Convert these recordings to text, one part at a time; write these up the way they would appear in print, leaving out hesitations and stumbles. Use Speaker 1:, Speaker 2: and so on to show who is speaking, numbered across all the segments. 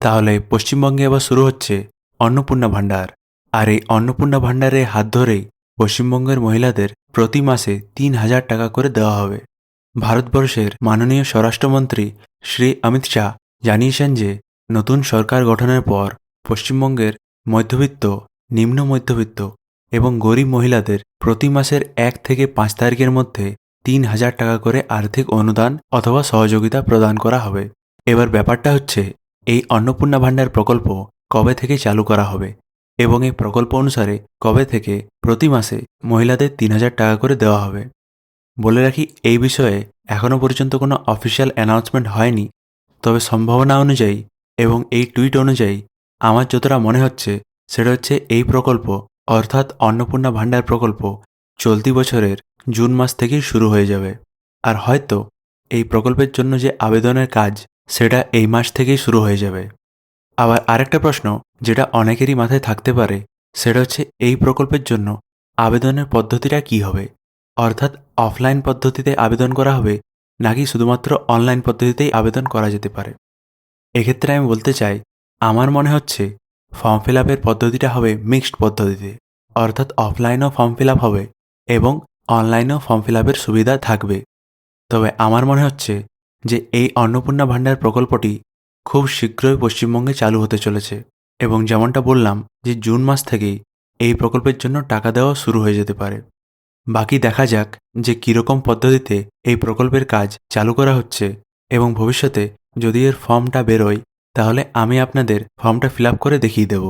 Speaker 1: তাহলে পশ্চিমবঙ্গে আবার শুরু হচ্ছে অন্নপূর্ণা ভাণ্ডার। আর এই অন্নপূর্ণা ভাণ্ডারের হাত ধরেই পশ্চিমবঙ্গের মহিলাদের প্রতি মাসে ৩,০০০ টাকা করে দেওয়া হবে। ভারতবর্ষের মাননীয় স্বরাষ্ট্রমন্ত্রী শ্রী অমিত শাহ জানিয়েছেন যে নতুন সরকার গঠনের পর পশ্চিমবঙ্গের মধ্যবিত্ত, নিম্ন মধ্যবিত্ত এবং গরিব মহিলাদের প্রতি মাসের ১ থেকে ৫ তারিখের মধ্যে ৩,০০০ টাকা করে আর্থিক অনুদান অথবা সহযোগিতা প্রদান করা হবে। এবার ব্যাপারটা হচ্ছে, এই অন্নপূর্ণা ভাণ্ডার প্রকল্প কবে থেকে চালু করা হবে এবং এই প্রকল্প অনুসারে কবে থেকে প্রতি মাসে মহিলাদের ৩,০০০ টাকা করে দেওয়া হবে। বলে রাখি, এই বিষয়ে এখনও পর্যন্ত কোনো অফিসিয়াল অ্যানাউন্সমেন্ট হয়নি। তবে সম্ভাবনা অনুযায়ী এবং এই টুইট অনুযায়ী আমার যতটা মনে হচ্ছে সেটা হচ্ছে, এই প্রকল্প অর্থাৎ অন্নপূর্ণা ভাণ্ডার প্রকল্প চলতি বছরের জুন মাস থেকেই শুরু হয়ে যাবে। আর হয়তো এই প্রকল্পের জন্য যে আবেদনের কাজ সেটা এই মাস থেকেই শুরু হয়ে যাবে। আবার আরেকটা প্রশ্ন যেটা অনেকেরই মাথায় থাকতে পারে সেটা হচ্ছে, এই প্রকল্পের জন্য আবেদনের পদ্ধতিটা কী হবে, অর্থাৎ অফলাইন পদ্ধতিতে আবেদন করা হবে নাকি শুধুমাত্র অনলাইন পদ্ধতিতেই আবেদন করা যেতে পারে। এক্ষেত্রে আমি বলতে চাই, আমার মনে হচ্ছে ফর্ম ফিল আপের পদ্ধতিটা হবে মিক্সড পদ্ধতিতে, অর্থাৎ অফলাইনেও ফর্ম ফিল আপ হবে এবং অনলাইনেও ফর্ম ফিল আপের সুবিধা থাকবে। তবে আমার মনে হচ্ছে যে এই অন্নপূর্ণা ভাণ্ডার প্রকল্পটি খুব শীঘ্রই পশ্চিমবঙ্গে চালু হতে চলেছে এবং যেমনটা বললাম যে জুন মাস থেকেই এই প্রকল্পের জন্য টাকা দেওয়া শুরু হয়ে যেতে পারে। বাকি দেখা যাক যে কীরকম পদ্ধতিতে এই প্রকল্পের কাজ চালু করা হচ্ছে এবং ভবিষ্যতে যদি এর ফর্মটা বেরোয় তাহলে আমি আপনাদের ফর্মটা ফিল আপ করে দেখিয়ে দেব।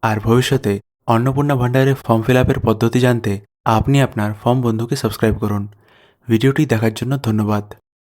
Speaker 1: আর ভবিষ্যতে অন্নপূর্ণা ভাণ্ডারের ফর্ম ফিল আপের পদ্ধতি জানতে আপনি আপনার ফর্ম বন্ধুকে সাবস্ক্রাইব করুন। ভিডিওটি দেখার জন্য ধন্যবাদ।